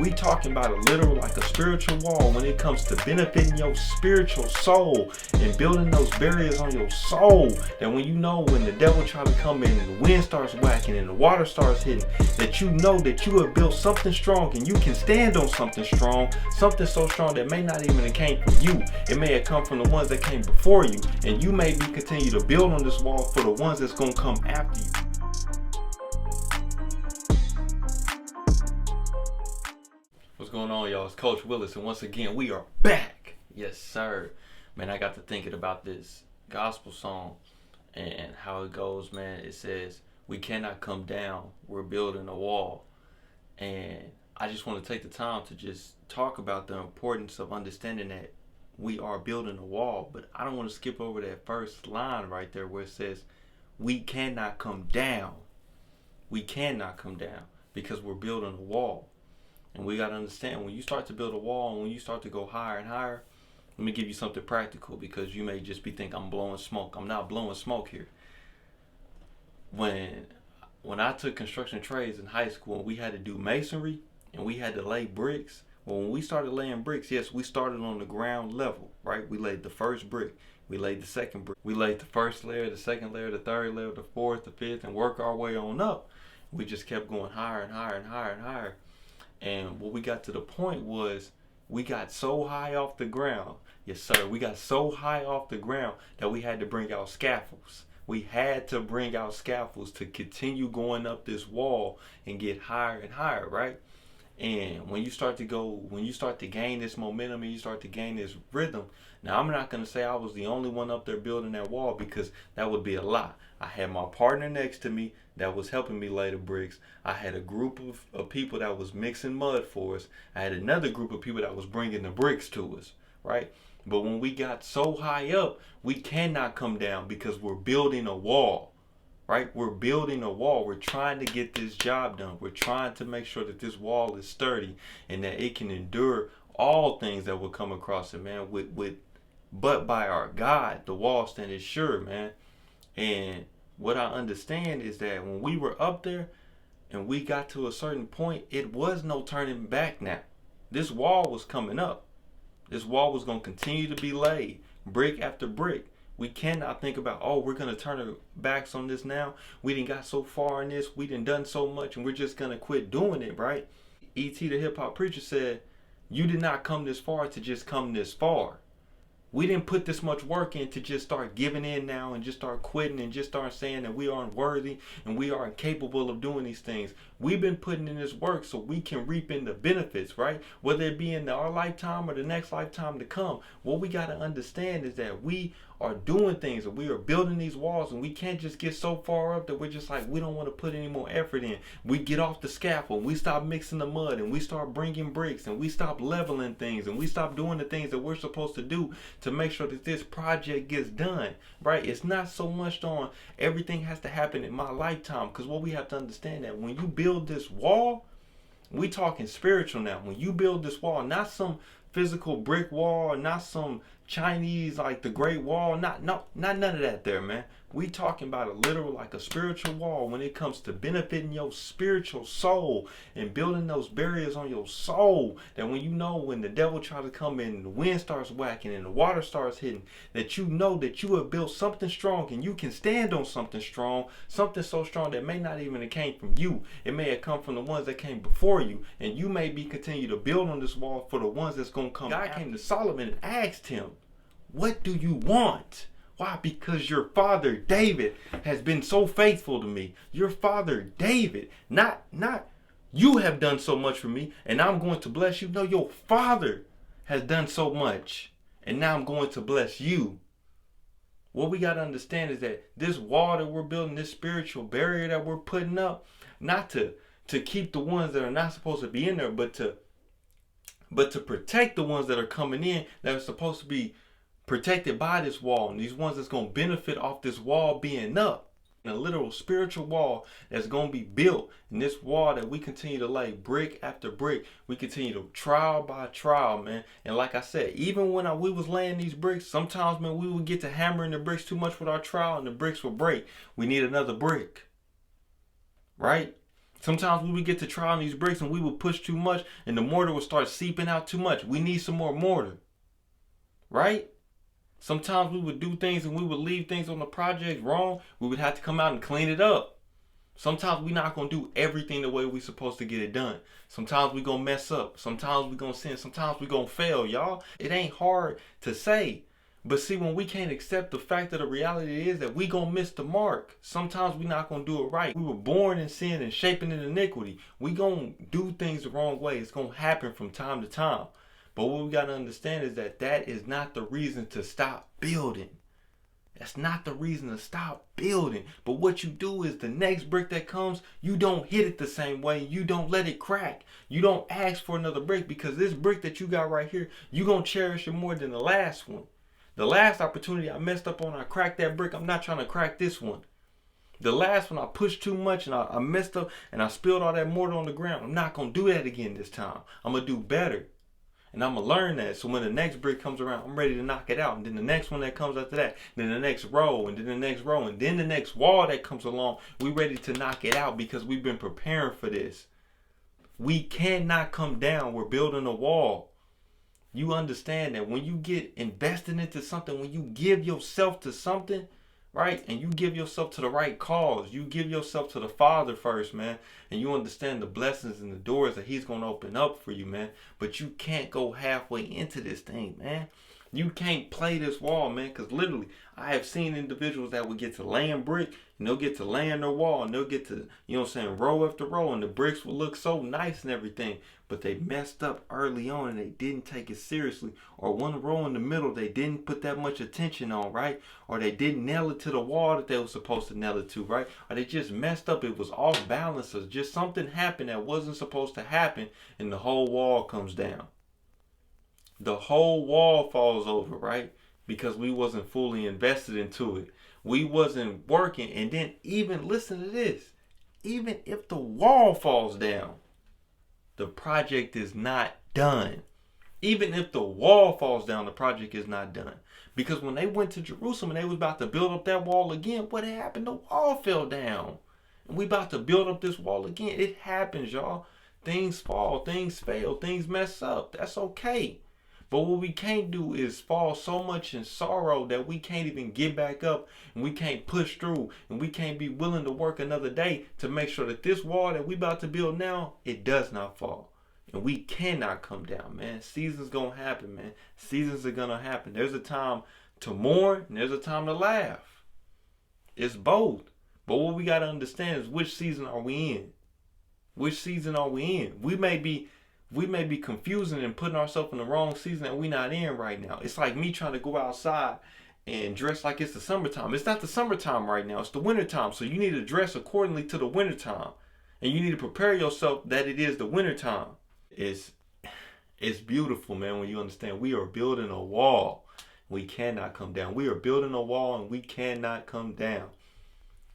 We talking about a literal, like a spiritual wall when it comes to benefiting your spiritual soul and building those barriers on your soul. That when you know when the devil try to come in and the wind starts whacking and the water starts hitting, that you know that you have built something strong and you can stand on something strong, something so strong that may not even have came from you. It may have come from the ones that came before you, and you may be continue to build on this wall for the ones that's gonna come after you. What's going on, y'all? It's Coach Williz, and once again, we are back. Yes, sir. Man, I got to thinking about this gospel song and how it goes, man. It says, we cannot come down, we're building a wall. And I just want to take the time to just talk about the importance of understanding that we are building a wall. But I don't want to skip over that first line right there where it says, we cannot come down. We cannot come down because we're building a wall. And we got to understand, when you start to build a wall and when you start to go higher and higher, let me give you something practical, because you may just be thinking I'm blowing smoke. I'm not blowing smoke here. When I took construction trades in high school and we had to do masonry and we had to lay bricks, well, when we started laying bricks, yes, we started on the ground level, right? We laid the first brick. We laid the second brick. We laid the first layer, the second layer, the third layer, the fourth, the fifth, and work our way on up. We just kept going higher and higher and higher and higher. And what we got to the point was we got so high off the ground. Yes, sir. We got so high off the ground that we had to bring out scaffolds. We had to bring out scaffolds to continue going up this wall and get higher and higher, right? And when you start to gain this momentum and you start to gain this rhythm, now I'm not going to say I was the only one up there building that wall, because that would be a lie. I had my partner next to me that was helping me lay the bricks. I had a group of people that was mixing mud for us. I had another group of people that was bringing the bricks to us, right? But when we got so high up, we cannot come down because we're building a wall. Right? We're building a wall. We're trying to get this job done. We're trying to make sure that this wall is sturdy and that it can endure all things that will come across it, man. But by our God, the wall standeth sure, man. And what I understand is that when we were up there and we got to a certain point, it was no turning back now. This wall was coming up. This wall was going to continue to be laid, brick after brick. We cannot think about, oh, we're going to turn our backs on this now. We done got so far in this. We done so much and we're just going to quit doing it, right? E.T. the hip hop preacher said, you did not come this far to just come this far. We didn't put this much work in to just start giving in now and just start quitting and just start saying that we aren't worthy and we aren't capable of doing these things. We've been putting in this work so we can reap in the benefits, right? Whether it be in our lifetime or the next lifetime to come. What we got to understand is that we are doing things and we are building these walls, and we can't just get so far up that we're just like, we don't want to put any more effort in. We get off the scaffold, we stop mixing the mud, and we start bringing bricks, and we stop leveling things, and we stop doing the things that we're supposed to do to make sure that this project gets done, right? It's not so much on everything has to happen in my lifetime, because what we have to understand that when you build this wall, we talking spiritual now. When you build this wall, not some physical brick wall, not some Chinese like the Great Wall, not none of that there, man. We talking about a literal, like a spiritual wall when it comes to benefiting your spiritual soul and building those barriers on your soul. That when you know when the devil tries to come in and the wind starts whacking and the water starts hitting, that you know that you have built something strong and you can stand on something strong, something so strong that may not even have came from you. It may have come from the ones that came before you, and you may be continue to build on this wall for the ones that's gonna come. God came to Solomon and asked him, what do you want? Why? Because your father David has been so faithful to me. Your father David, not you have done so much for me and I'm going to bless you. No, your father has done so much and now I'm going to bless you. What we got to understand is that this wall that we're building, this spiritual barrier that we're putting up, not to keep the ones that are not supposed to be in there, but to protect the ones that are coming in that are supposed to be protected by this wall, and these ones that's going to benefit off this wall being up. And a literal spiritual wall that's going to be built. And this wall that we continue to lay brick after brick, we continue to trial by trial, man. And like I said, even when we was laying these bricks, sometimes, man, we would get to hammering the bricks too much with our trial and the bricks would break. We need another brick, right? Sometimes we would get to try on these bricks and we would push too much and the mortar would start seeping out too much. We need some more mortar, right? Sometimes we would do things and we would leave things on the project wrong. We would have to come out and clean it up. Sometimes we're not going to do everything the way we're supposed to get it done. Sometimes we're going to mess up. Sometimes we're going to sin. Sometimes we're going to fail, y'all. It ain't hard to say. But see, when we can't accept the fact that the reality is that we going to miss the mark. Sometimes we're not going to do it right. We were born in sin and shaping in iniquity. We going to do things the wrong way. It's going to happen from time to time. But what we got to understand is that that is not the reason to stop building. That's not the reason to stop building. But what you do is the next brick that comes, you don't hit it the same way. You don't let it crack. You don't ask for another brick, because this brick that you got right here, you going to cherish it more than the last one. The last opportunity I messed up on, I cracked that brick. I'm not trying to crack this one. The last one I pushed too much and I messed up and I spilled all that mortar on the ground. I'm not going to do that again this time. I'm going to do better. And I'm going to learn that. So when the next brick comes around, I'm ready to knock it out. And then the next one that comes after that, then the next row, and then the next row, and then the next wall that comes along, we're ready to knock it out because we've been preparing for this. We cannot come down. We're building a wall. You understand that when you get invested into something, when you give yourself to something, right? And you give yourself to the right cause. You give yourself to the Father first, man. And you understand the blessings and the doors that He's going to open up for you, man. But you can't go halfway into this thing, man. You can't play this wall, man. Because literally, I have seen individuals that will get to laying brick, and they'll get to laying their wall, and they'll get to, you know what I'm saying, row after row, and the bricks will look so nice and everything. But they messed up early on and they didn't take it seriously. Or one row in the middle, they didn't put that much attention on, right? Or they didn't nail it to the wall that they were supposed to nail it to, right? Or they just messed up. It was off balance, or just something happened that wasn't supposed to happen, and the whole wall comes down. The whole wall falls over, right? Because we wasn't fully invested into it. We wasn't working. And then even, listen to this, even if the wall falls down, the project is not done. Even if the wall falls down, the project is not done. Because when they went to Jerusalem and they was about to build up that wall again, what happened? The wall fell down. And we about to build up this wall again. It happens, y'all. Things fall, things fail, things mess up. That's okay. But what we can't do is fall so much in sorrow that we can't even get back up, and we can't push through, and we can't be willing to work another day to make sure that this wall that we about to build now, it does not fall. And we cannot come down, man. Seasons gonna happen, man. Seasons are gonna happen. There's a time to mourn, and there's a time to laugh. It's both. But what we gotta understand is, which season are we in? Which season are we in? We may be confusing and putting ourselves in the wrong season that we're not in right now. It's like me trying to go outside and dress like it's the summertime. It's not the summertime right now. It's the wintertime. So you need to dress accordingly to the wintertime. And you need to prepare yourself that it is the wintertime. It's beautiful, man, when you understand we are building a wall. We cannot come down. We are building a wall and we cannot come down.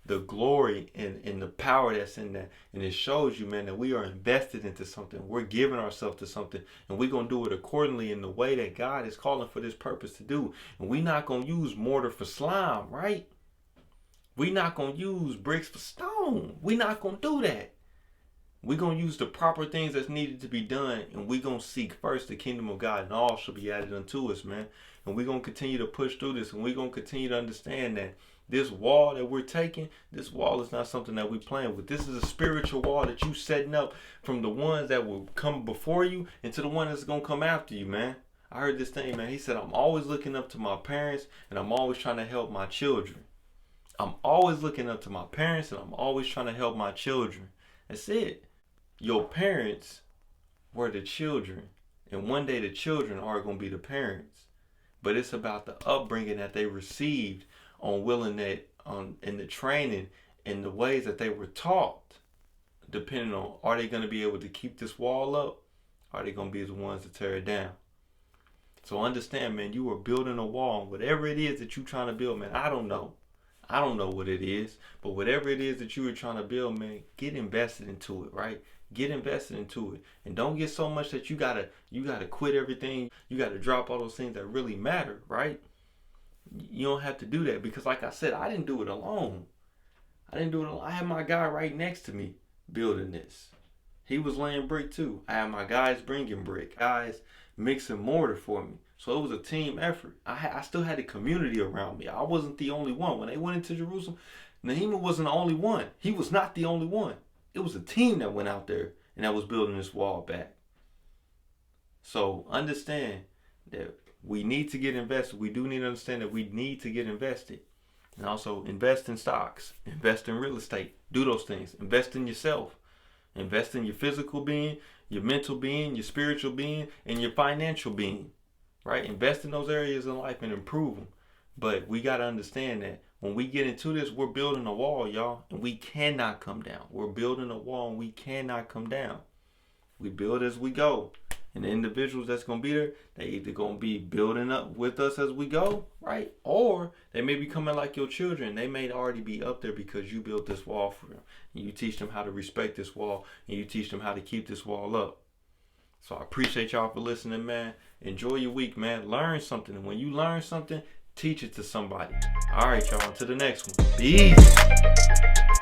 The glory and the power that's in that. And it shows you, man, that we are invested into something. We're giving ourselves to something. And we're going to do it accordingly in the way that God is calling for this purpose to do. And we're not going to use mortar for slime, right? We're not going to use bricks for stone. We're not going to do that. We're going to use the proper things that's needed to be done. And we're going to seek first the kingdom of God. And all shall be added unto us, man. And we're going to continue to push through this. And we're going to continue to understand that this wall that we're taking, this wall is not something that we're playing with. This is a spiritual wall that you setting up from the ones that will come before you into the one that's going to come after you, man. I heard this thing, man. He said, I'm always looking up to my parents and I'm always trying to help my children. I'm always looking up to my parents and I'm always trying to help my children. That's it. Your parents were the children. And one day the children are going to be the parents. But it's about the upbringing that they received in the training and the ways that they were taught, depending on, are they going to be able to keep this wall up? Are they going to be the ones to tear it down? So understand, man, you are building a wall. Whatever it is that you're trying to build, man, I don't know. I don't know what it is. But whatever it is that you were trying to build, man, get invested into it, right? Get invested into it. And don't get so much that you gotta quit everything. You gotta drop all those things that really matter, right? You don't have to do that, because like I said, I didn't do it alone. I had my guy right next to me. building this. He was laying brick too. I had my guys bringing brick, guys mixing mortar for me. So it was a team effort. I still had a community around me. I wasn't the only one. When they went into Jerusalem, Nehemiah wasn't the only one. He was not the only one. It was a team that went out there and that was building this wall back. So understand that we need to get invested. We do need to understand that we need to get invested. And also invest in stocks, invest in real estate. Do those things. Invest in yourself. Invest in your physical being, your mental being, your spiritual being, and your financial being. Right? Invest in those areas in life and improve them. But we got to understand that when we get into this, we're building a wall, y'all, and we cannot come down. We're building a wall and we cannot come down. We build as we go. And the individuals that's going to be there, they either going to be building up with us as we go, right? Or they may be coming like your children. They may already be up there because you built this wall for them. And you teach them how to respect this wall. And you teach them how to keep this wall up. So I appreciate y'all for listening, man. Enjoy your week, man. Learn something. And when you learn something, teach it to somebody. All right, y'all. Until the next one. Peace.